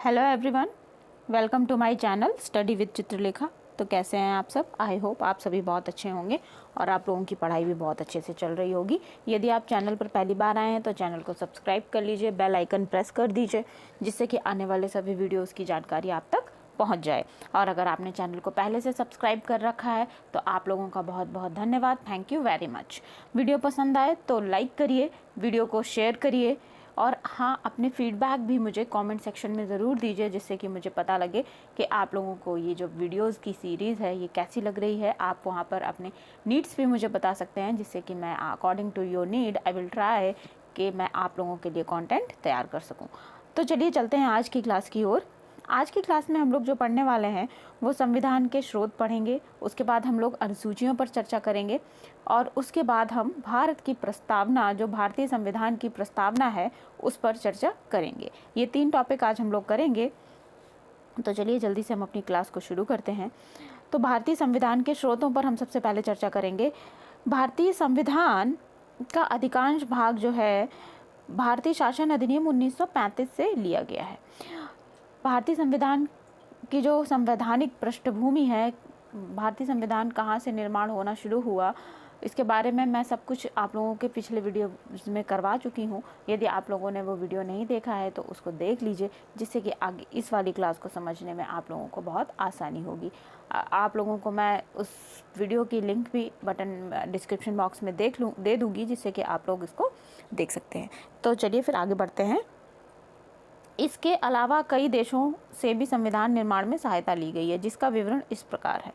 Hello everyone, welcome to my channel study with Chitralekha. तो कैसे हैं आप सब? आई होप आप सभी बहुत अच्छे होंगे और आप लोगों की पढ़ाई भी बहुत अच्छे से चल रही होगी। यदि आप चैनल पर पहली बार आए हैं तो चैनल को सब्सक्राइब कर लीजिए, बेल आइकन प्रेस कर दीजिए, जिससे कि आने वाले सभी वीडियोज़ की जानकारी आप तक पहुंच जाए। और अगर आपने चैनल को पहले से सब्सक्राइब कर रखा है तो आप लोगों का बहुत बहुत धन्यवाद, thank you very much. Video पसंद आए तो लाइक करिए, वीडियो को शेयर करिए और हाँ, अपने फीडबैक भी मुझे कमेंट सेक्शन में ज़रूर दीजिए, जिससे कि मुझे पता लगे कि आप लोगों को ये जो वीडियोस की सीरीज़ है ये कैसी लग रही है। आप वहाँ पर अपने नीड्स भी मुझे बता सकते हैं, जिससे कि मैं according to your need I will try कि मैं आप लोगों के लिए कंटेंट तैयार कर सकूँ। तो चलिए चलते हैं आज की क्लास की ओर। आज की क्लास में हम लोग जो पढ़ने वाले हैं वो संविधान के स्रोत पढ़ेंगे, उसके बाद हम लोग अनुसूचियों पर चर्चा करेंगे और उसके बाद हम भारत की प्रस्तावना, जो भारतीय संविधान की प्रस्तावना है, उस पर चर्चा करेंगे। ये 3 टॉपिक आज हम लोग करेंगे। तो चलिए जल्दी से हम अपनी क्लास को शुरू करते हैं। तो भारतीय संविधान के स्रोतों पर हम सबसे पहले चर्चा करेंगे। भारतीय संविधान का अधिकांश भाग जो है भारतीय शासन अधिनियम 1935 से लिया गया है। भारतीय संविधान की जो संवैधानिक पृष्ठभूमि है, भारतीय संविधान कहाँ से निर्माण होना शुरू हुआ, इसके बारे में मैं सब कुछ आप लोगों के पिछले वीडियो में करवा चुकी हूँ। यदि आप लोगों ने वो वीडियो नहीं देखा है तो उसको देख लीजिए, जिससे कि आगे इस वाली क्लास को समझने में आप लोगों को बहुत आसानी होगी। आप लोगों को मैं उस वीडियो की लिंक भी बटन डिस्क्रिप्शन बॉक्स में दे दूँगी, जिससे कि आप लोग इसको देख सकते हैं। तो चलिए फिर आगे बढ़ते हैं। इसके अलावा कई देशों से भी संविधान निर्माण में सहायता ली गई है, जिसका विवरण इस प्रकार है।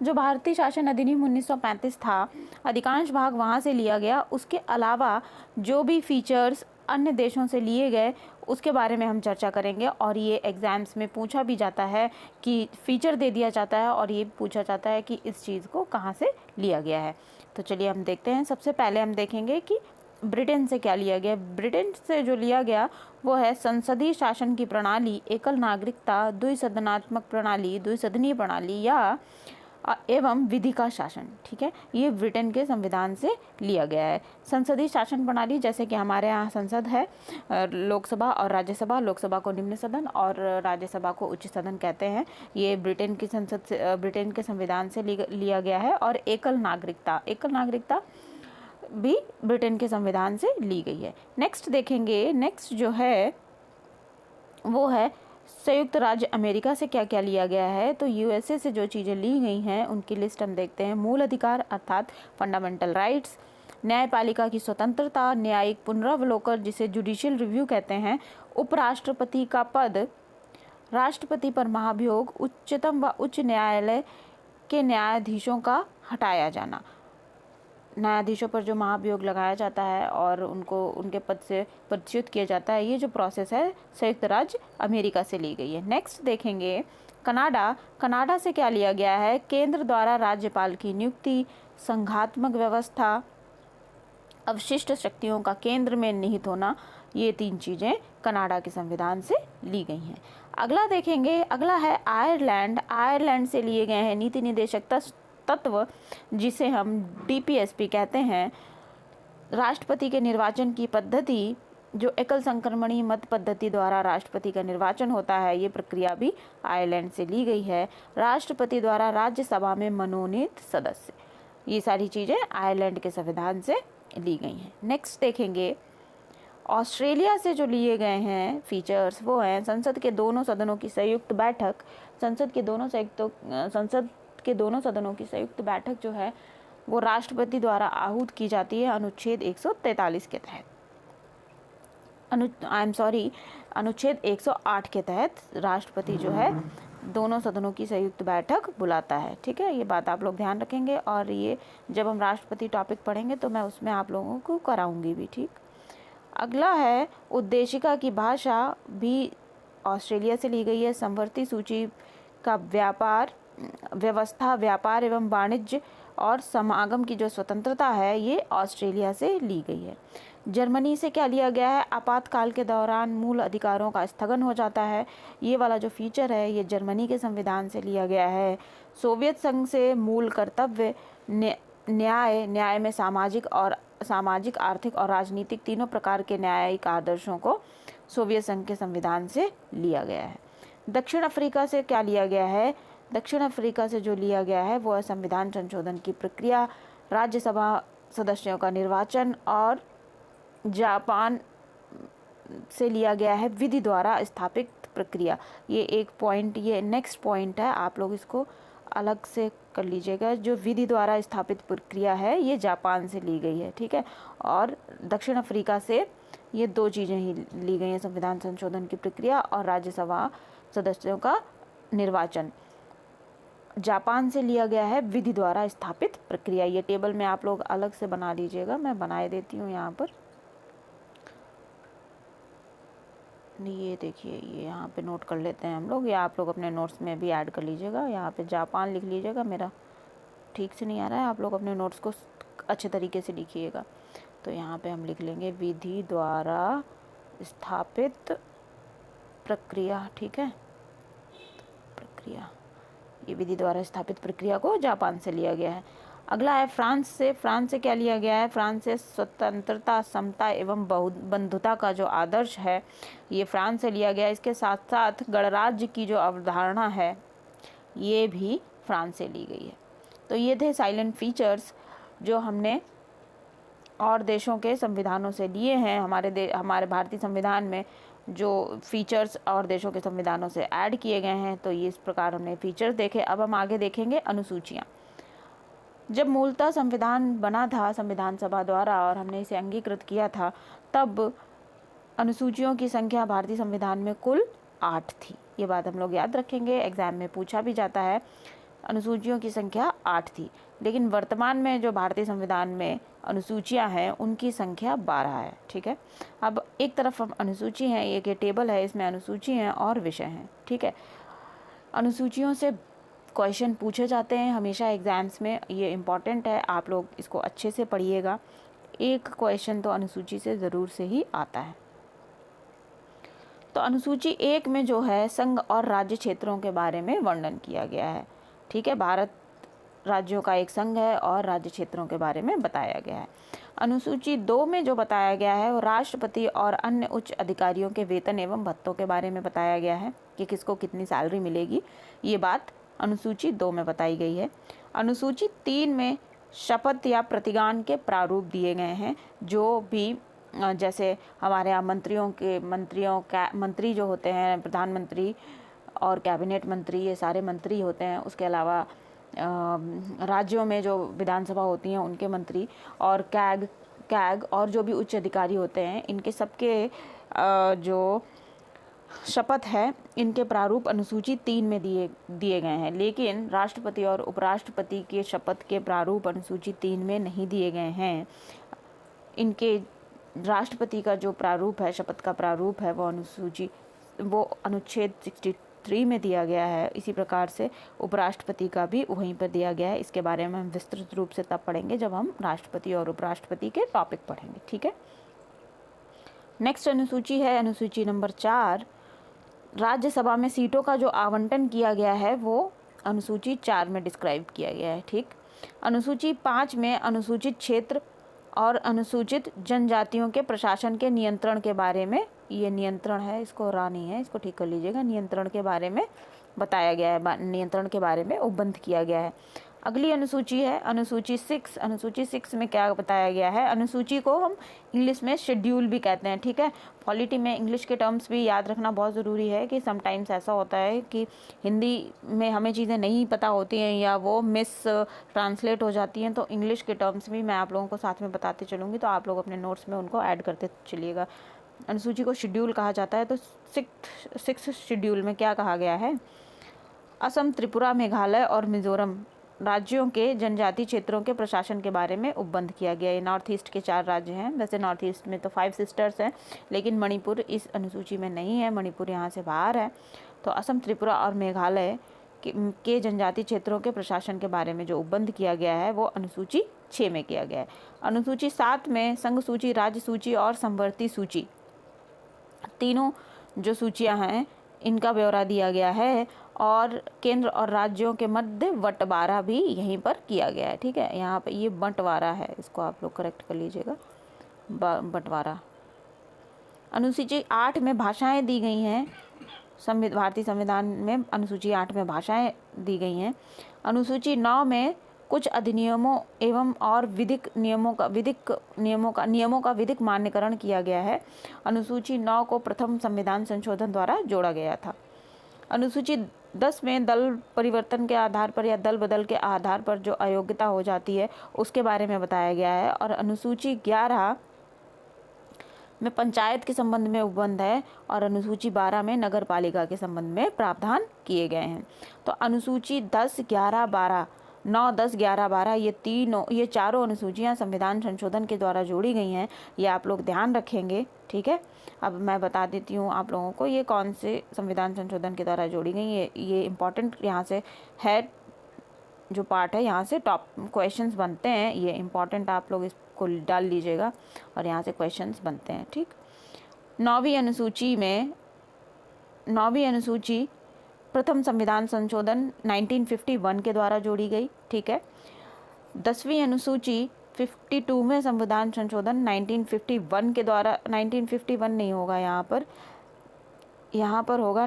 जो भारतीय शासन अधिनियम 1935 था, अधिकांश भाग वहाँ से लिया गया। उसके अलावा जो भी फीचर्स अन्य देशों से लिए गए उसके बारे में हम चर्चा करेंगे। और ये एग्ज़ाम्स में पूछा भी जाता है कि फीचर दे दिया जाता है और ये पूछा जाता है कि इस चीज़ को कहाँ से लिया गया है। तो चलिए हम देखते हैं। सबसे पहले हम देखेंगे कि ब्रिटेन से क्या लिया गया। ब्रिटेन से जो लिया गया वो है संसदीय शासन की प्रणाली, एकल नागरिकता, द्विसदनात्मक प्रणाली, द्विसदनीय प्रणाली या एवं विधि का शासन। ठीक है, ये ब्रिटेन के संविधान से लिया गया है। संसदीय शासन प्रणाली, जैसे कि हमारे यहाँ संसद है, लोकसभा और राज्यसभा। लोकसभा को निम्न सदन और राज्यसभा को उच्च सदन कहते हैं। ये ब्रिटेन की संसद से, ब्रिटेन के संविधान से लिया गया है। और एकल नागरिकता भी ब्रिटेन के संविधान से ली गई है। नेक्स्ट देखेंगे। नेक्स्ट जो है वो है संयुक्त राज्य अमेरिका से क्या क्या लिया गया है। तो यूएसए से जो चीज़ें ली गई हैं उनकी लिस्ट हम देखते हैं। मूल अधिकार अर्थात फंडामेंटल राइट्स, न्यायपालिका की स्वतंत्रता, न्यायिक पुनरावलोकन जिसे जुडिशियल रिव्यू कहते हैं, उपराष्ट्रपति का पद, राष्ट्रपति पर महाभियोग, उच्चतम व उच्च न्यायालय के न्यायाधीशों का हटाया जाना। न्यायाधीशों पर जो महाभियोग लगाया जाता है और उनको उनके पद से पदच्युत किया जाता है, ये जो प्रोसेस है संयुक्त राज्य अमेरिका से ली गई है। नेक्स्ट देखेंगे कनाडा से क्या लिया गया है। केंद्र द्वारा राज्यपाल की नियुक्ति, संघात्मक व्यवस्था, अवशिष्ट शक्तियों का केंद्र में निहित होना, ये 3 चीज़ें कनाडा के संविधान से ली गई हैं। अगला देखेंगे। अगला है आयरलैंड से लिए गए हैं नीति निदेशक तत्व, जिसे हम डीपीएसपी कहते हैं। राष्ट्रपति के निर्वाचन की पद्धति, जो एकल संक्रमणी मत पद्धति द्वारा राष्ट्रपति का निर्वाचन होता है, ये प्रक्रिया भी आयरलैंड से ली गई है। राष्ट्रपति द्वारा राज्यसभा में मनोनीत सदस्य, ये सारी चीज़ें आयरलैंड के संविधान से ली गई हैं। नेक्स्ट देखेंगे। ऑस्ट्रेलिया से जो लिए गए हैं फीचर्स वो हैं संसद के दोनों सदनों की संयुक्त बैठक। संसद के दोनों सदनों की संयुक्त बैठक जो है वो राष्ट्रपति द्वारा आहूत की जाती है अनुच्छेद 143 के तहत। अनुच्छेद 108 के तहत राष्ट्रपति जो है दोनों सदनों की संयुक्त बैठक बुलाता है। ठीक है, ये बात आप लोग ध्यान रखेंगे और ये जब हम राष्ट्रपति टॉपिक पढ़ेंगे तो मैं उसमें आप लोगों को कराऊंगी भी। ठीक, अगला है उद्देशिका की भाषा भी ऑस्ट्रेलिया से ली गई है। समवर्ती सूची का व्यवस्था, व्यापार एवं वाणिज्य और समागम की जो स्वतंत्रता है ये ऑस्ट्रेलिया से ली गई है। जर्मनी से क्या लिया गया है। आपातकाल के दौरान मूल अधिकारों का स्थगन हो जाता है, ये वाला जो फीचर है ये जर्मनी के संविधान से लिया गया है। सोवियत संघ से मूल कर्तव्य, न्याय में सामाजिक, आर्थिक और राजनीतिक तीनों प्रकार के न्यायिक आदर्शों को सोवियत संघ के संविधान से लिया गया है। दक्षिण अफ्रीका से क्या लिया गया है? दक्षिण अफ्रीका से जो लिया गया है वो है संविधान संशोधन की प्रक्रिया, राज्यसभा सदस्यों का निर्वाचन, और जापान से लिया गया है विधि द्वारा स्थापित प्रक्रिया। ये एक पॉइंट, ये नेक्स्ट पॉइंट है, आप लोग इसको अलग से कर लीजिएगा। जो विधि द्वारा स्थापित प्रक्रिया है ये जापान से ली गई है, ठीक है। और दक्षिण अफ्रीका से ये दो चीज़ें ही ली गई हैं, संविधान संशोधन की प्रक्रिया और राज्यसभा सदस्यों का निर्वाचन। जापान से लिया गया है विधि द्वारा स्थापित प्रक्रिया। ये टेबल में आप लोग अलग से बना लीजिएगा, मैं बनाए देती हूँ यहाँ पर। ये देखिए, ये यहाँ पे नोट कर लेते हैं हम लोग, या आप लोग अपने नोट्स में भी ऐड कर लीजिएगा। यहाँ पे जापान लिख लीजिएगा, मेरा ठीक से नहीं आ रहा है, आप लोग अपने नोट्स को अच्छे तरीके से लिखिएगा। तो यहाँ पे हम लिख लेंगे विधि द्वारा स्थापित प्रक्रिया, ठीक है, प्रक्रिया। ये विधि द्वारा स्थापित प्रक्रिया को जापान से लिया गया है। अगला है फ्रांस से। फ्रांस से क्या लिया गया है? फ्रांस से स्वतंत्रता, समता एवं बंधुता का जो आदर्श है ये फ्रांस से लिया गया है। इसके साथ साथ गणराज्य की जो अवधारणा है ये भी फ्रांस से ली गई है। तो ये थे साइलेंट फीचर्स जो हमने और देशों के संविधानों से लिए हैं। हमारे भारतीय संविधान में जो फीचर्स और देशों के संविधानों से ऐड किए गए हैं। तो ये इस प्रकार हमने फीचर्स देखे। अब हम आगे देखेंगे अनुसूचियाँ। जब मूलतः संविधान बना था संविधान सभा द्वारा और हमने इसे अंगीकृत किया था, तब अनुसूचियों की संख्या भारतीय संविधान में कुल 8 थी। ये बात हम लोग याद रखेंगे, एग्जाम में पूछा भी जाता है। अनुसूचियों की संख्या 8 थी, लेकिन वर्तमान में जो भारतीय संविधान में अनुसूचियां हैं उनकी संख्या 12 है, ठीक है। अब एक तरफ हम अनुसूची हैं, एक ये टेबल है, इसमें अनुसूची हैं और विषय हैं, ठीक है। अनुसूचियों से क्वेश्चन पूछे जाते हैं हमेशा एग्जाम्स में, ये इम्पॉर्टेंट है, आप लोग इसको अच्छे से पढ़िएगा। एक क्वेश्चन तो अनुसूची से ज़रूर से ही आता है। तो अनुसूची 1 में जो है संघ और राज्य क्षेत्रों के बारे में वर्णन किया गया है, ठीक है। भारत राज्यों का एक संघ है और राज्य क्षेत्रों के बारे में बताया गया है। अनुसूची 2 में जो बताया गया है वो राष्ट्रपति और अन्य उच्च अधिकारियों के वेतन एवं भत्तों के बारे में बताया गया है कि किसको कितनी सैलरी मिलेगी, ये बात अनुसूची 2 में बताई गई है। अनुसूची 3 में शपथ या प्रतिज्ञान के प्रारूप दिए गए हैं। जो भी जैसे हमारे यहाँ मंत्री जो होते हैं, प्रधानमंत्री और कैबिनेट मंत्री, ये सारे मंत्री होते हैं। उसके अलावा राज्यों में जो विधानसभा होती हैं उनके मंत्री और कैग और जो भी उच्च अधिकारी होते हैं, इनके सबके जो शपथ है इनके प्रारूप अनुसूची 3 में दिए गए हैं। लेकिन राष्ट्रपति और उपराष्ट्रपति के शपथ के प्रारूप अनुसूची 3 में नहीं दिए गए हैं। इनके राष्ट्रपति का जो प्रारूप है, शपथ का प्रारूप है, वो अनुच्छेद 63 में दिया गया है। इसी प्रकार से उपराष्ट्रपति का भी वहीं पर दिया गया है। इसके बारे में हम विस्तृत रूप से तब पढ़ेंगे जब हम राष्ट्रपति और उपराष्ट्रपति के टॉपिक पढ़ेंगे, ठीक है। नेक्स्ट अनुसूची है अनुसूची नंबर 4। राज्यसभा में सीटों का जो आवंटन किया गया है वो अनुसूची 4 में डिस्क्राइब किया गया है, ठीक। अनुसूची 5 में अनुसूचित क्षेत्र और अनुसूचित जनजातियों के प्रशासन के नियंत्रण के बारे में, ये नियंत्रण है, इसको रानी है, इसको ठीक कर लीजिएगा, नियंत्रण के बारे में बताया गया है, नियंत्रण के बारे में उपबंध किया गया है। अगली अनुसूची है अनुसूची 6। अनुसूची 6 में क्या बताया गया है? अनुसूची को हम इंग्लिश में शेड्यूल भी कहते हैं, ठीक है। पॉलिटी में इंग्लिश के टर्म्स भी याद रखना बहुत ज़रूरी है कि समटाइम्स ऐसा होता है कि हिंदी में हमें चीज़ें नहीं पता होती हैं या वो मिस ट्रांसलेट हो जाती हैं, तो इंग्लिश के टर्म्स भी मैं आप लोगों को साथ में बताते चलूँगी, तो आप लोग अपने नोट्स में उनको ऐड करते चलिएगा। अनुसूची को शेड्यूल कहा जाता है। तो 6 शेड्यूल में क्या कहा गया है? असम, त्रिपुरा, मेघालय और मिजोरम राज्यों के जनजातीय क्षेत्रों के प्रशासन के बारे में उपबंध किया गया है। नॉर्थ ईस्ट के 4 राज्य हैं। वैसे नॉर्थ ईस्ट में तो 5 सिस्टर्स हैं, लेकिन मणिपुर इस अनुसूची में नहीं है, मणिपुर यहाँ से बाहर है। तो असम, त्रिपुरा और मेघालय के जनजातीय क्षेत्रों के प्रशासन के बारे में जो उपबंध किया गया है वो अनुसूची 6 में किया गया है। अनुसूची 7 में संघ सूची, राज्य सूची और समवर्ती सूची, तीनों जो सूचियाँ हैं इनका ब्यौरा दिया गया है और केंद्र और राज्यों के मध्य बंटवारा भी यहीं पर किया गया है, ठीक है। यहाँ पे ये बंटवारा है, इसको आप लोग करेक्ट कर लीजिएगा, बंटवारा। अनुसूची 8 में भाषाएं दी गई हैं। भारतीय संविधान में अनुसूची 8 में भाषाएं दी गई हैं। अनुसूची 9 में कुछ अधिनियमों एवं और नियमों का विधिक मान्यकरण किया गया है। अनुसूची 9 को प्रथम संविधान संशोधन द्वारा जोड़ा गया था। अनुसूची 10 में दल परिवर्तन के आधार पर या दल बदल के आधार पर जो अयोग्यता हो जाती है उसके बारे में बताया गया है। और अनुसूची 11 में पंचायत के संबंध में उपबंध है और अनुसूची 12 में नगर पालिका के संबंध में प्रावधान किए गए हैं। तो अनुसूची 10, 11, 12, 9, 10, 11, 12 ये चारों अनुसूचियां संविधान संशोधन के द्वारा जोड़ी गई हैं। ये आप लोग ध्यान रखेंगे, ठीक है। अब मैं बता देती हूँ आप लोगों को ये कौन से संविधान संशोधन के द्वारा जोड़ी गई। ये इम्पॉर्टेंट यहाँ से है, जो पार्ट है यहाँ से टॉप क्वेश्चंस बनते हैं। ये इम्पॉर्टेंट, आप लोग इसको डाल लीजिएगा और यहाँ से क्वेश्चंस बनते हैं, ठीक। 9वीं अनुसूची प्रथम संविधान संशोधन 1951 के द्वारा जोड़ी गई, ठीक है। 10वीं अनुसूची 52वें संविधान संशोधन 1951 के द्वारा, 1951 नहीं होगा यहाँ पर होगा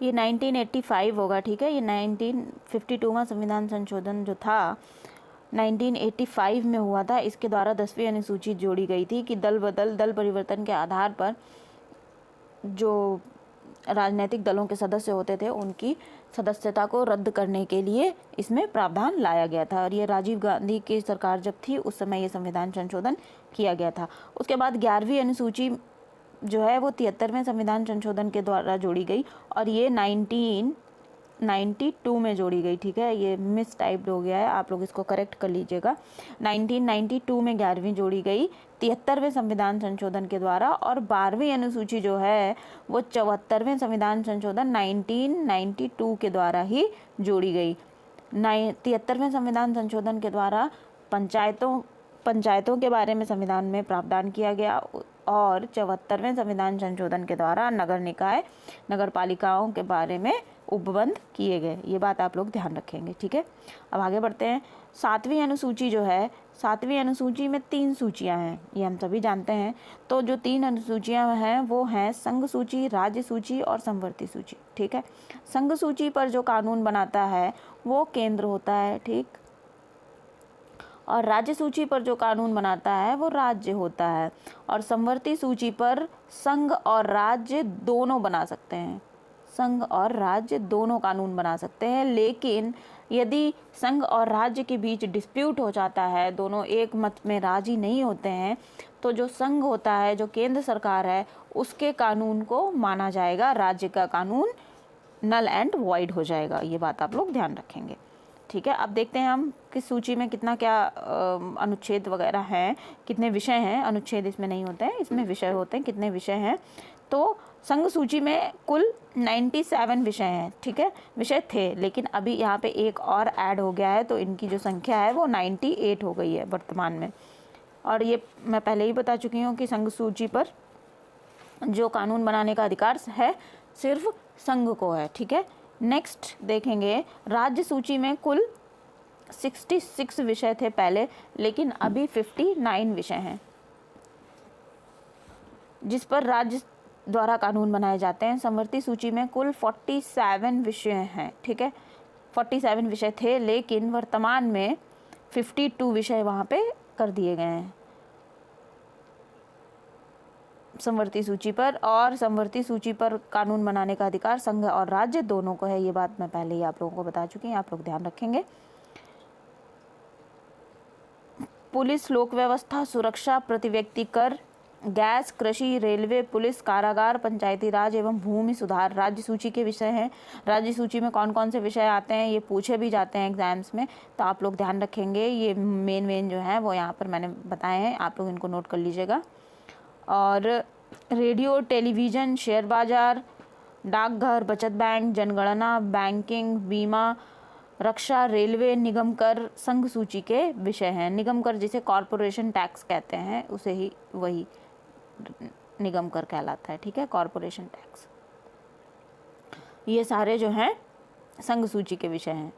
1985 होगा, ठीक है। ये 1952वां संविधान संशोधन जो था 1985 में हुआ था। इसके द्वारा 10वीं अनुसूची जोड़ी गई थी कि दल परिवर्तन के आधार पर जो राजनीतिक दलों के सदस्य होते थे उनकी सदस्यता को रद्द करने के लिए इसमें प्रावधान लाया गया था। और ये राजीव गांधी की सरकार जब थी उस समय ये संविधान संशोधन किया गया था। उसके बाद 11वीं अनुसूची जो है वो 73वें संविधान संशोधन के द्वारा जोड़ी गई और ये 1992 में जोड़ी गई, ठीक है। ये मिस टाइप्ड हो गया है, आप लोग इसको करेक्ट कर लीजिएगा। 1992 में 11वीं जोड़ी गई 73वें संविधान संशोधन के द्वारा। और 12वीं अनुसूची जो है वो 74वें संविधान संशोधन 1992 के द्वारा ही जोड़ी गई। 73वें संविधान संशोधन के द्वारा पंचायतों के बारे में संविधान में प्रावधान किया गया और 74वें संविधान संशोधन के द्वारा नगर पालिकाओं के बारे में उपबंध किए गए। ये बात आप लोग ध्यान रखेंगे, ठीक है। अब आगे बढ़ते हैं। 7वीं अनुसूची जो है, 7वीं अनुसूची में 3 सूचियां हैं, ये हम सभी जानते हैं। तो जो 3 अनुसूचियां हैं वो हैं संघ सूची, राज्य सूची और संवर्ती सूची, ठीक है। संघ सूची पर जो कानून बनाता है वो केंद्र होता है, ठीक। और राज्य सूची पर जो कानून बनाता है वो राज्य होता है। और संवर्ती सूची पर संघ और राज्य दोनों बना सकते हैं, संघ और राज्य दोनों कानून बना सकते हैं। लेकिन यदि संघ और राज्य के बीच डिस्प्यूट हो जाता है, दोनों एक मत में राजी नहीं होते हैं, तो जो संघ होता है, जो केंद्र सरकार है, उसके कानून को माना जाएगा, राज्य का कानून नल एंड वॉइड हो जाएगा। ये बात आप लोग ध्यान रखेंगे, ठीक है। अब देखते हैं हम किस सूची में कितना क्या अनुच्छेद वगैरह हैं, कितने विषय हैं। अनुच्छेद इसमें नहीं होते हैं, इसमें विषय होते हैं। कितने विषय हैं? तो संघ सूची में कुल 97 विषय हैं, ठीक है। विषय थे, लेकिन अभी यहाँ पे एक और ऐड हो गया है, तो इनकी जो संख्या है वो 98 हो गई है वर्तमान में। और ये मैं पहले ही बता चुकी हूँ कि संघ सूची पर जो कानून बनाने का अधिकार है सिर्फ संघ को है, ठीक है। नेक्स्ट देखेंगे, राज्य सूची में कुल 66 विषय थे पहले, लेकिन अभी 59 विषय हैं जिस पर राज्य द्वारा कानून बनाए जाते हैं। संवर्ती सूची में कुल 47 विषय हैं, ठीक है। 47 विषय थे, लेकिन वर्तमान में 52 विषय वहाँ पे कर दिए गए हैं संवर्ती सूची पर। और संवर्ती सूची पर कानून बनाने का अधिकार संघ और राज्य दोनों को है। ये बात मैं पहले ही आप लोगों को बता चुकी हूँ, आप लोग ध्यान रखेंगे। पुलिस, लोक व्यवस्था, सुरक्षा, प्रति व्यक्ति कर, गैस, कृषि, रेलवे, पुलिस, कारागार, पंचायती राज एवं भूमि सुधार राज्य सूची के विषय हैं। राज्य सूची में कौन कौन से विषय आते हैं ये पूछे भी जाते हैं एग्जाम्स में, तो आप लोग ध्यान रखेंगे। ये मेन जो है वो यहाँ पर मैंने बताए हैं, आप लोग इनको नोट कर लीजिएगा। और रेडियो, टेलीविज़न, शेयर बाजार, डाकघर, बचत बैंक, जनगणना, बैंकिंग, बीमा, रक्षा, रेलवे, निगम कर संघ सूची के विषय हैं। निगम कर जिसे कॉरपोरेशन टैक्स कहते हैं, उसे ही वही निगम कर कहलाता है, ठीक है, कॉरपोरेशन टैक्स। ये सारे जो हैं संघ सूची के विषय हैं।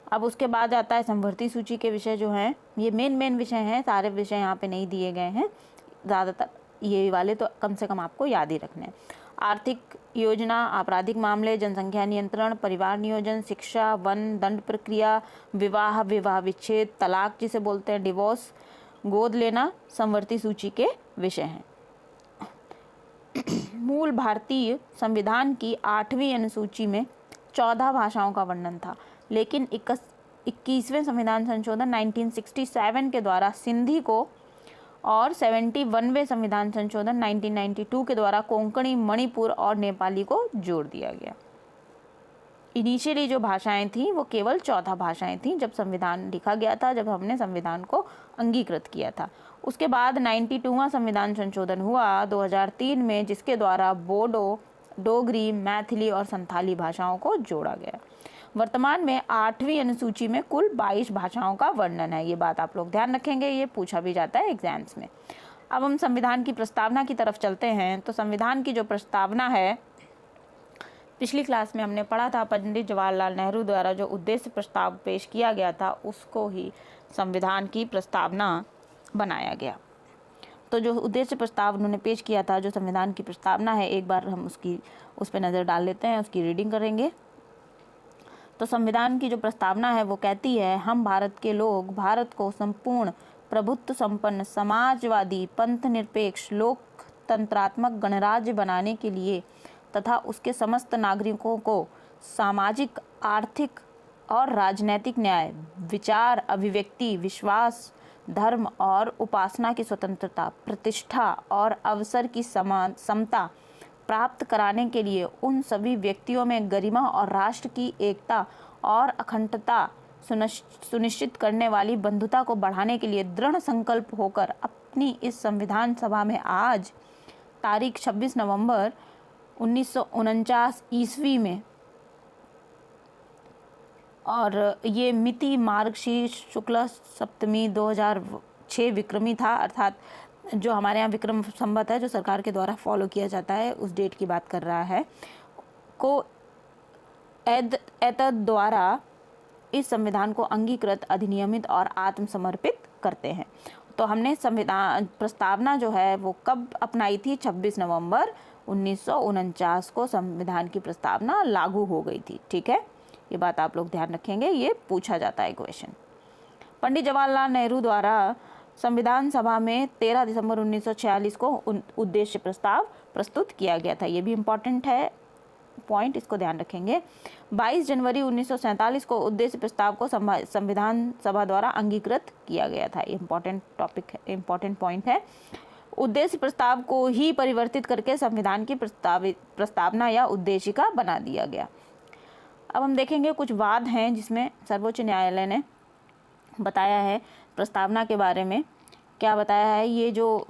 अब उसके बाद आता है समवर्ती सूची के विषय जो हैं, ये मेन विषय हैं, सारे विषय यहाँ पे नहीं दिए गए हैं, ज़्यादातर ये वाले तो कम से कम आपको याद ही रखने हैं। आर्थिक योजना, आपराधिक मामले, जनसंख्या नियंत्रण, परिवार नियोजन, शिक्षा, वन, दंड प्रक्रिया, विवाह, विवाह विच्छेद, तलाक जिसे बोलते हैं डिवोर्स, गोद लेना समवर्ती सूची के विषय हैं। मूल भारतीय संविधान की 8वीं अनुसूची में 14 भाषाओं का वर्णन था, लेकिन 21वें संविधान संशोधन 1967 के द्वारा सिंधी को और 71वें संविधान संशोधन 1992 के द्वारा कोंकणी, मणिपुर और नेपाली को जोड़ दिया गया। इनिशियली जो भाषाएं थीं वो केवल 14 भाषाएं थीं जब संविधान लिखा गया था, जब हमने संविधान को अंगीकृत किया था। उसके बाद 92वां संविधान संशोधन हुआ 2003 में, जिसके द्वारा बोडो, डोगरी, मैथिली और संथाली भाषाओं को जोड़ा गया। वर्तमान में 8वीं अनुसूची में कुल 22 भाषाओं का वर्णन है। ये बात आप लोग ध्यान रखेंगे, ये पूछा भी जाता है एग्जाम्स में। अब हम संविधान की प्रस्तावना की तरफ चलते हैं। तो संविधान की जो प्रस्तावना है, पिछली क्लास में हमने पढ़ा था, पंडित जवाहरलाल नेहरू द्वारा जो उद्देश्य प्रस्ताव पेश किया गया था उसको ही संविधान की प्रस्तावना बनाया गया। तो जो उद्देश्य प्रस्ताव उन्होंने पेश किया था, जो संविधान की प्रस्तावना है, एक बार हम उस पर नज़र डाल लेते हैं, उसकी रीडिंग करेंगे। तो संविधान की जो प्रस्तावना है वो कहती है, हम भारत के लोग भारत को संपूर्ण प्रभुत्व संपन्न समाजवादी पंथ निरपेक्ष लोकतंत्रात्मक गणराज्य बनाने के लिए तथा उसके समस्त नागरिकों को सामाजिक, आर्थिक और राजनैतिक न्याय, विचार, अभिव्यक्ति, विश्वास, धर्म और उपासना की स्वतंत्रता, प्रतिष्ठा और अवसर की समता प्राप्त कराने के लिए उन सभी व्यक्तियों में गरिमा और राष्ट्र की एकता और अखंडता सुनिश्चित करने वाली बंधुता को बढ़ाने के लिए दृढ़ संकल्प होकर अपनी इस संविधान सभा में आज तारीख 26 नवंबर 1949 ईस्वी में, और ये मिति मार्गशीर्ष शुक्ल सप्तमी 2006 विक्रमी था, अर्थात जो हमारे यहाँ विक्रम संवत है जो सरकार के द्वारा फॉलो किया जाता है, उस डेट की बात कर रहा है, को एतद द्वारा इस संविधान को अंगीकृत, अधिनियमित और आत्मसमर्पित करते हैं। तो हमने संविधान प्रस्तावना जो है वो कब अपनाई थी? 26 नवंबर 1949 को संविधान की प्रस्तावना लागू हो गई थी। ठीक है, ये बात आप लोग ध्यान रखेंगे, ये पूछा जाता है क्वेश्चन। पंडित जवाहरलाल नेहरू द्वारा संविधान सभा में 13 दिसंबर 1946 को उद्देश्य प्रस्ताव प्रस्तुत किया गया था। ये भी इम्पॉर्टेंट है पॉइंट, इसको ध्यान रखेंगे। 22 जनवरी 1947 को उद्देश्य प्रस्ताव को संविधान सभा द्वारा अंगीकृत किया गया था। इम्पॉर्टेंट टॉपिक है, इम्पॉर्टेंट पॉइंट है। उद्देश्य प्रस्ताव को ही परिवर्तित करके संविधान की प्रस्तावना या उद्देशिका बना दिया गया। अब हम देखेंगे कुछ वाद हैं जिसमें सर्वोच्च न्यायालय ने बताया है प्रस्तावना के बारे में। क्या बताया है? ये जो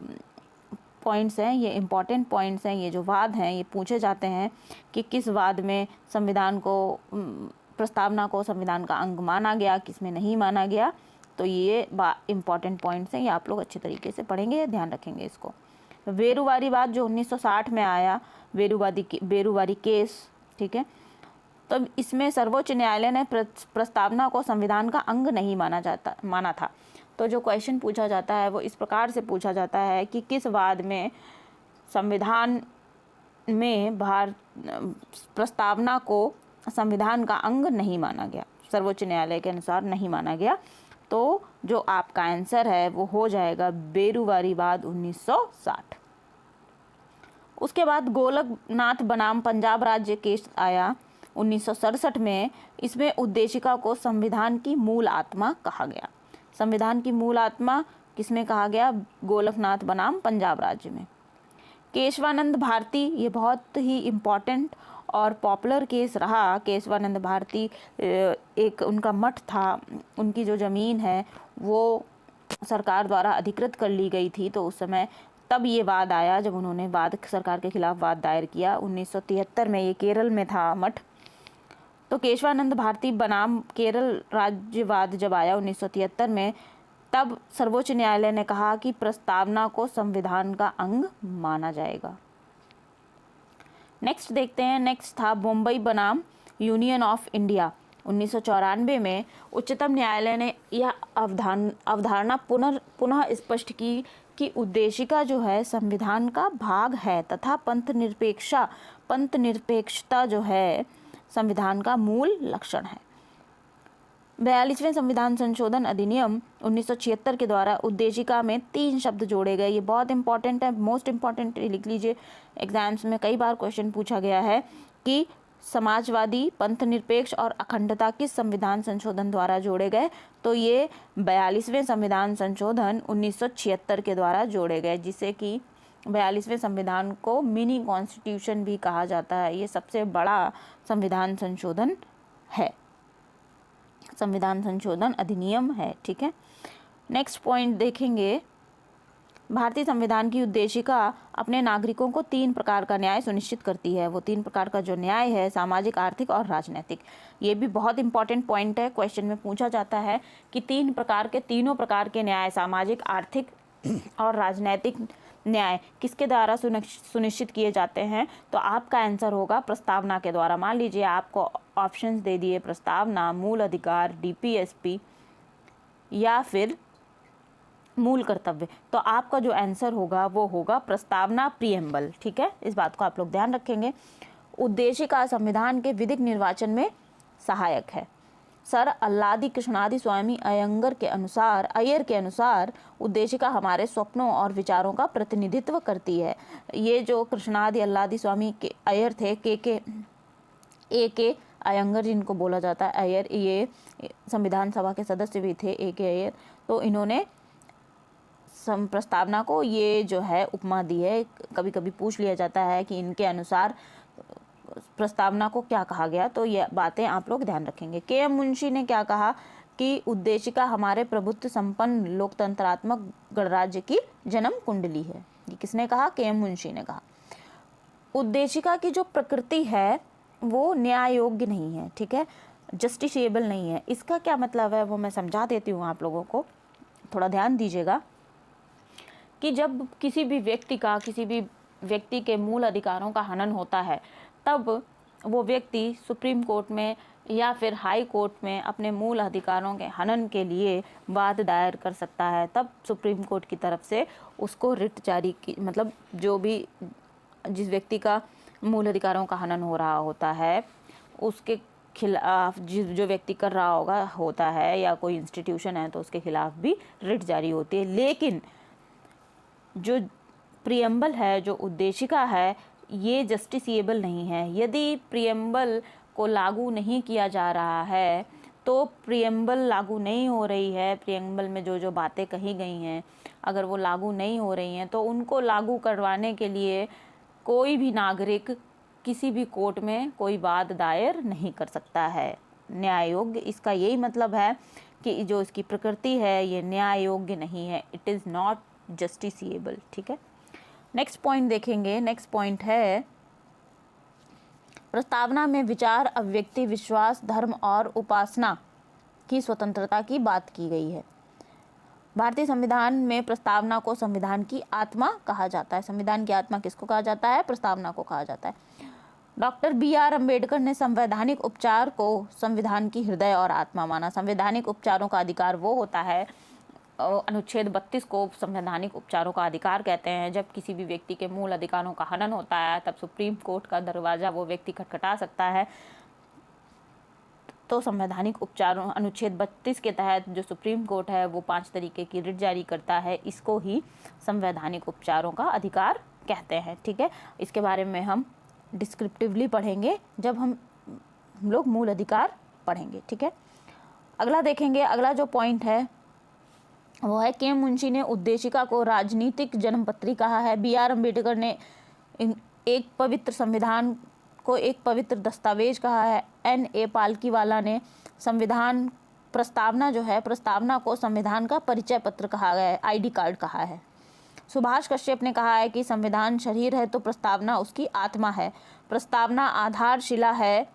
पॉइंट्स हैं, ये इम्पॉर्टेंट पॉइंट्स हैं, ये जो वाद हैं, ये पूछे जाते हैं कि किस वाद में संविधान को, प्रस्तावना को संविधान का अंग माना गया, किस में नहीं माना गया। तो ये इम्पॉर्टेंट पॉइंट्स हैं, ये आप लोग अच्छे तरीके से पढ़ेंगे, ध्यान रखेंगे इसको। वेरुवारी वाद जो 1960 में आया, वेरुवारी केस, ठीक है, तो इसमें सर्वोच्च न्यायालय ने प्रस्तावना को संविधान का अंग नहीं माना था। तो जो क्वेश्चन पूछा जाता है वो इस प्रकार से पूछा जाता है कि किस वाद में संविधान में प्रस्तावना को संविधान का अंग नहीं माना गया, सर्वोच्च न्यायालय के अनुसार नहीं माना गया। तो जो आपका आंसर है वो हो जाएगा बेरुवारी वाद 1960। उसके बाद गोलकनाथ बनाम पंजाब राज्य केस आया 1967 में। इसमें उद्देशिका को संविधान की मूल आत्मा कहा गया। संविधान की मूल आत्मा किसमें कहा गया? गोलकनाथ बनाम पंजाब राज्य में। केशवानंद भारती, ये बहुत ही इम्पॉर्टेंट और पॉपुलर केस रहा। केशवानंद भारती एक उनका मठ था, उनकी जो ज़मीन है वो सरकार द्वारा अधिकृत कर ली गई थी। तो उस समय तब ये वाद आया जब उन्होंने सरकार के खिलाफ वाद दायर किया 1973 में। ये केरल में था मठ। तो केशवानंद भारती बनाम केरल राज्यवाद जब आया 1973 में, तब सर्वोच्च न्यायालय ने कहा कि प्रस्तावना को संविधान का अंग माना जाएगा। नेक्स्ट देखते हैं, नेक्स्ट था बम्बई बनाम यूनियन ऑफ इंडिया 1994 में उच्चतम न्यायालय ने यह अवधारणा पुनः स्पष्ट की कि उद्देशिका जो है संविधान का भाग है तथा पंथ निरपेक्षता जो है संविधान का मूल लक्षण है। 42वें संविधान संशोधन अधिनियम 1976 के द्वारा उद्देशिका में 3 शब्द जोड़े गए। ये बहुत इंपॉर्टेंट है, मोस्ट इंपॉर्टेंट लिख लीजिए, एग्जाम्स में कई बार क्वेश्चन पूछा गया है कि समाजवादी, पंथ निरपेक्ष और अखंडता किस संविधान संशोधन द्वारा जोड़े गए। तो ये 42वें संविधान संशोधन 1976 के द्वारा जोड़े गए, जिसे कि 42वें संविधान को मिनी कॉन्स्टिट्यूशन भी कहा जाता है। ये सबसे बड़ा संविधान संशोधन है, संविधान संशोधन अधिनियम है। ठीक है, नेक्स्ट पॉइंट देखेंगे। भारतीय संविधान की उद्देशिका अपने नागरिकों को 3 प्रकार का न्याय सुनिश्चित करती है। वो 3 प्रकार का जो न्याय है, सामाजिक, आर्थिक और राजनीतिक। ये भी बहुत इंपॉर्टेंट पॉइंट है, क्वेश्चन में पूछा जाता है कि तीनों प्रकार के न्याय, सामाजिक, आर्थिक और राजनीतिक न्याय किसके द्वारा सुनिश्चित किए जाते हैं। तो आपका आंसर होगा प्रस्तावना के द्वारा। मान लीजिए आपको ऑप्शंस दे दिए, प्रस्तावना, मूल अधिकार, डीपीएसपी या फिर मूल कर्तव्य, तो आपका जो आंसर होगा वो होगा प्रस्तावना, प्रीएम्बल। ठीक है, इस बात को आप लोग ध्यान रखेंगे। उद्देशिका संविधान के विधिक निर्वाचन में सहायक है। सर अल्लादी कृष्णादि स्वामी अयंगर के अनुसार उद्देशिका हमारे स्वप्नों और विचारों का प्रतिनिधित्व करती है। ये जो कृष्णादि अल्लादी स्वामी के अय्यर थे, के अयंगर जिनको बोला जाता है अय्यर, ये संविधान सभा के सदस्य भी थे, के अय्यर। तो इन्होंने प्रस्तावना को ये जो है उपमा दी है। कभी कभी पूछ लिया जाता है कि इनके अनुसार प्रस्तावना को क्या कहा गया, तो ये बातें आप लोग ध्यान रखेंगे। के.एम. मुंशी ने क्या कहा कि उद्देशिका हमारे प्रभुत्व संपन्न लोकतंत्रात्मक गणराज्य की जन्म कुंडली है। ये किसने कहा? के.एम. मुंशी ने कहा। उद्देशिका की जो प्रकृति है वो न्याय योग्य नहीं है, ठीक है, जस्टिसेबल नहीं है। इसका क्या मतलब है वो मैं समझा देती हूँ आप लोगों को, थोड़ा ध्यान दीजिएगा। कि जब किसी भी व्यक्ति के मूल अधिकारों का हनन होता है, तब वो व्यक्ति सुप्रीम कोर्ट में या फिर हाई कोर्ट में अपने मूल अधिकारों के हनन के लिए वाद दायर कर सकता है। तब सुप्रीम कोर्ट की तरफ से उसको रिट जारी की, मतलब जो भी जिस व्यक्ति का मूल अधिकारों का हनन हो रहा होता है उसके खिलाफ, जो व्यक्ति कर रहा होता है या कोई इंस्टीट्यूशन है तो उसके खिलाफ भी रिट जारी होती है। लेकिन जो प्रीएम्बल है, जो उद्देशिका है, ये जस्टिसेबल नहीं है। यदि प्रीएम्बल को लागू नहीं किया जा रहा है तो प्रीएम्बल लागू नहीं हो रही है, प्रीएम्बल में जो जो बातें कही गई हैं अगर वो लागू नहीं हो रही हैं तो उनको लागू करवाने के लिए कोई भी नागरिक किसी भी कोर्ट में कोई वाद दायर नहीं कर सकता है न्याय योग्य। इसका यही मतलब है कि जो इसकी प्रकृति है ये न्याय योग्य नहीं है, इट इज़ नॉट जस्टिसेबल। ठीक है, नेक्स्ट पॉइंट देखेंगे। नेक्स्ट पॉइंट है प्रस्तावना में विचार, अभिव्यक्ति, विश्वास, धर्म और उपासना की स्वतंत्रता की बात की गई है। भारतीय संविधान में प्रस्तावना को संविधान की आत्मा कहा जाता है। संविधान की आत्मा किसको कहा जाता है? प्रस्तावना को कहा जाता है। Doctor B R. अम्बेडकर ने संवैधानिक उपचार को संविधान की हृदय और आत्मा माना। संवैधानिक उपचारों का अधिकार वो होता है, अनुच्छेद 32 को संवैधानिक उपचारों का अधिकार कहते हैं। जब किसी भी व्यक्ति के मूल अधिकारों का हनन होता है तब सुप्रीम कोर्ट का दरवाज़ा वो व्यक्ति खटखटा सकता है। तो संवैधानिक उपचारों, अनुच्छेद 32 के तहत जो सुप्रीम कोर्ट है वो 5 तरीके की रिट जारी करता है, इसको ही संवैधानिक उपचारों का अधिकार कहते हैं। ठीक है, इसके बारे में हम डिस्क्रिप्टिवली पढ़ेंगे जब हम लोग मूल अधिकार पढ़ेंगे। ठीक है, अगला देखेंगे। अगला जो पॉइंट है वो है के.एम. मुंशी ने उद्देशिका को राजनीतिक जन्मपत्री कहा है। बी.आर. अम्बेडकर ने एक पवित्र संविधान को एक पवित्र दस्तावेज कहा है। N.A. पालकीवाला ने संविधान प्रस्तावना जो है, प्रस्तावना को संविधान का परिचय पत्र कहा गया है, ID कार्ड कहा है। सुभाष कश्यप ने कहा है कि संविधान शरीर है तो प्रस्तावना उसकी आत्मा है। प्रस्तावना आधारशिला है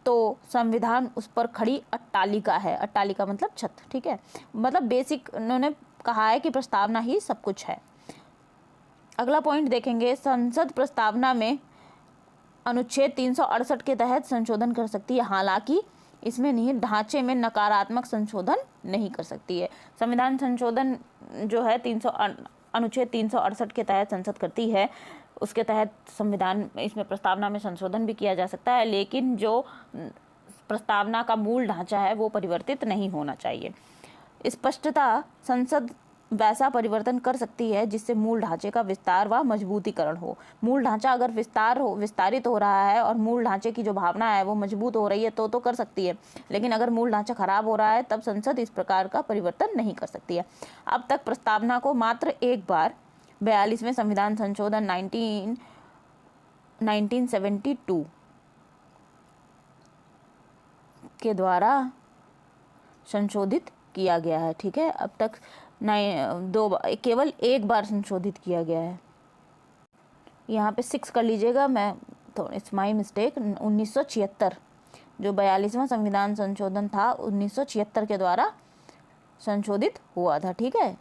तो संविधान उस पर खड़ी अट्टालिका है। अट्टालिका मतलब छत। ठीक है, मतलब बेसिक उन्होंने कहा है कि प्रस्तावना ही सब कुछ है। अगला पॉइंट देखेंगे। संसद प्रस्तावना में अनुच्छेद 368 के तहत संशोधन कर सकती है। हालांकि इसमें नहीं, ढांचे में नकारात्मक संशोधन नहीं कर सकती है। संविधान संशोधन जो है अनुच्छेद 368 के तहत संसद करती है, उसके तहत संविधान इसमें प्रस्तावना में संशोधन भी किया जा सकता है, लेकिन जो प्रस्तावना का मूल ढांचा है वो परिवर्तित नहीं होना चाहिए। स्पष्टता, संसद वैसा परिवर्तन कर सकती है जिससे मूल ढांचे का विस्तार व मजबूतीकरण हो। मूल ढांचा अगर विस्तारित हो रहा है और मूल ढांचे की जो भावना है वो मजबूत हो रही है तो कर सकती है, लेकिन अगर मूल ढांचा खराब हो रहा है तब संसद इस प्रकार का परिवर्तन नहीं कर सकती है। अब तक प्रस्तावना को मात्र एक बार 42वें संविधान संशोधन 1972 के द्वारा संशोधित किया गया है। ठीक है, अब तक केवल एक बार संशोधित किया गया है। यहाँ पे 6 कर लीजिएगा, मैं तो इट्स माय मिस्टेक। 1976 जो 42वां संविधान संशोधन था 1976 के द्वारा संशोधित हुआ था। ठीक है,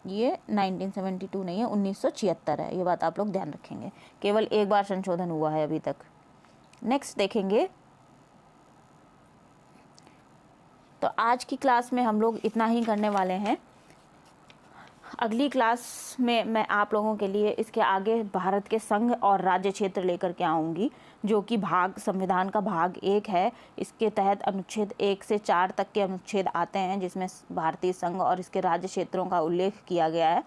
ये 1972 नहीं है, 1976 है, ये बात आप लोग ध्यान रखेंगे। केवल एक बार संशोधन हुआ है अभी तक। नेक्स्ट देखेंगे, तो आज की क्लास में हम लोग इतना ही करने वाले हैं। अगली क्लास में मैं आप लोगों के लिए इसके आगे भारत के संघ और राज्य क्षेत्र लेकर के आऊँगी, जो कि संविधान का भाग 1 है। इसके तहत अनुच्छेद 1 से 4 तक के अनुच्छेद आते हैं, जिसमें भारतीय संघ और इसके राज्य क्षेत्रों का उल्लेख किया गया है।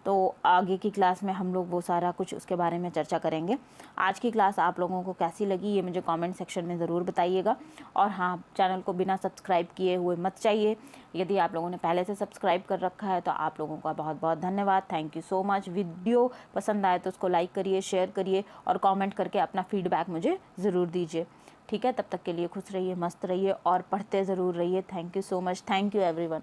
तो आगे की क्लास में हम लोग वो सारा कुछ उसके बारे में चर्चा करेंगे। आज की क्लास आप लोगों को कैसी लगी ये मुझे कमेंट सेक्शन में ज़रूर बताइएगा। और हाँ, चैनल को बिना सब्सक्राइब किए हुए मत जाइए। यदि आप लोगों ने पहले से सब्सक्राइब कर रखा है तो आप लोगों का बहुत बहुत धन्यवाद। Thank you so much. Video पसंद आए तो उसको लाइक करिए, शेयर करिए और कॉमेंट करके अपना फीडबैक मुझे ज़रूर दीजिए। ठीक है, तब तक के लिए खुश रहिए, मस्त रहिए और पढ़ते ज़रूर रहिए। Thank you so much. Thank you everyone.